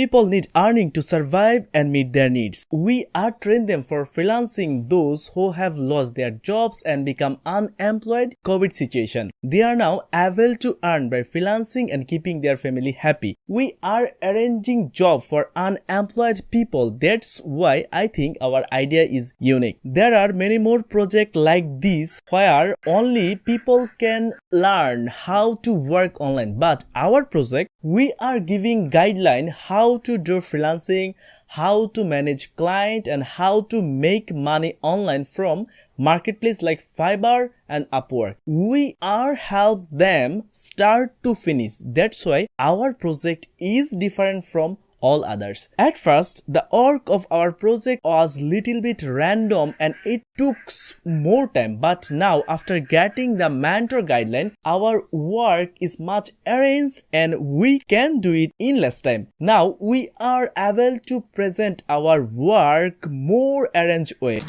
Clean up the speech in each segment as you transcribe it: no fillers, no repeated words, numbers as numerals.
People need earning to survive and meet their needs. We are train them for freelancing those who have lost their jobs and become unemployed COVID situation. They are now able to earn by freelancing and keeping their family happy. We are arranging job for unemployed people. That's why I think our idea is unique. There are many more projects like this where only people can learn how to work online, but our project, we are giving guideline how to do freelancing, how to manage client, and how to make money online from marketplace like Fiverr and Upwork. We are help them start to finish. That's why our project is different from all others. At first, the work of our project was little bit random and it took more time, but now after getting the mentor guideline, our work is much arranged and we can do it in less time. Now we are able to present our work more arranged way.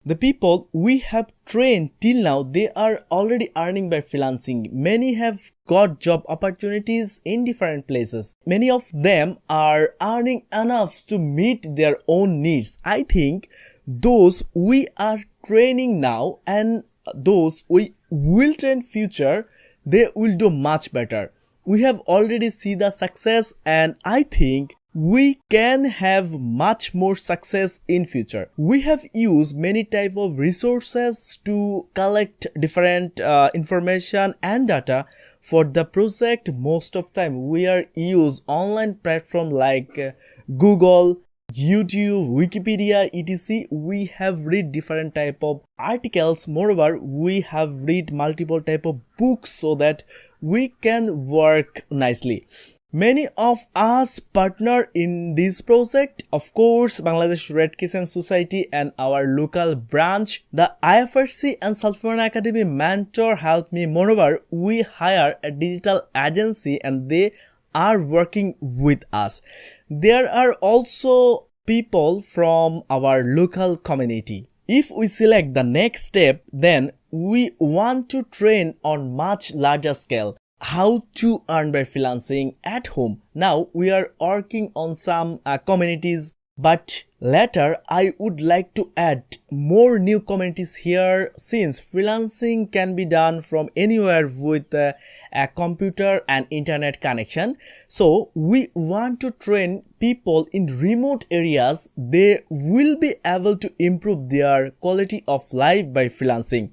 The people we have trained till now, they are already earning by freelancing. Many have got job opportunities in different places. Many of them are earning enough to meet their own needs. I think those we are training now and those we will train future, they will do much better. We have already seen the success and I think we can have much more success in future. We have used many type of resources to collect different information and data for the project. Most of time we are use online platform like Google, YouTube, Wikipedia, etc. We have read different type of articles. Moreover, we have read multiple type of books so that we can work nicely. Many of us partner in this project. Of course, Bangladesh Red Crescent Society and our local branch, the IFRC and Sulphurana Academy mentor helped me. Moreover, we hire a digital agency and they are working with us. There are also people from our local community. If we select the next step, then we want to train on much larger scale. How to earn by freelancing at home. Now we are working on some communities, but later I would like to add more new communities here since freelancing can be done from anywhere with a computer and internet connection. So we want to train people in remote areas. They will be able to improve their quality of life by freelancing.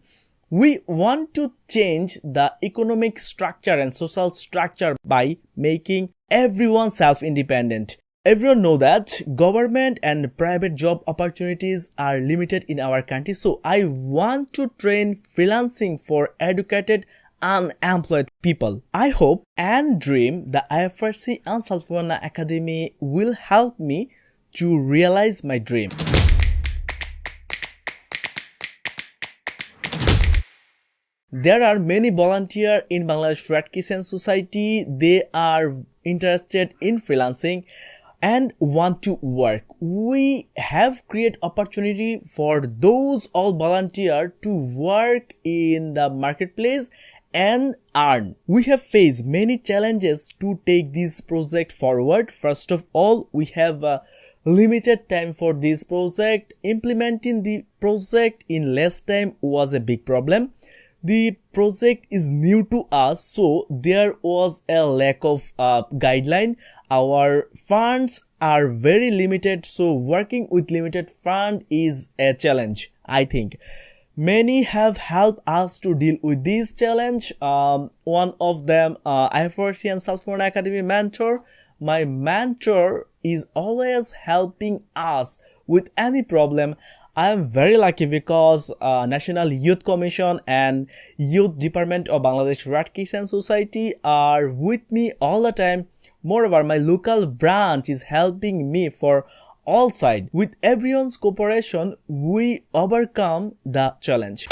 We want to change the economic structure and social structure by making everyone self-independent. Everyone know that government and private job opportunities are limited in our country. So I want to train freelancing for educated unemployed people. I hope and dream the IFRC and Sulphurana Academy will help me to realize my dream. There are many volunteers in Bangladesh Red Crescent Society. They are interested in freelancing and want to work. We have created opportunity for those all volunteers to work in the marketplace and earn. We have faced many challenges to take this project forward. First of all, we have a limited time for this project. Implementing the project in less time was a big problem. The project is new to us, so there was a lack of guideline. Our funds are very limited, so working with limited fund is a challenge, I think. Many have helped us to deal with this challenge. One of them, IFRC and Sulphurana Academy mentor. My mentor is always helping us with any problem. I am very lucky because National Youth Commission and Youth Department of Bangladesh Red Crescent Society are with me all the time. Moreover, my local branch is helping me for all sides. With everyone's cooperation, we overcome the challenge.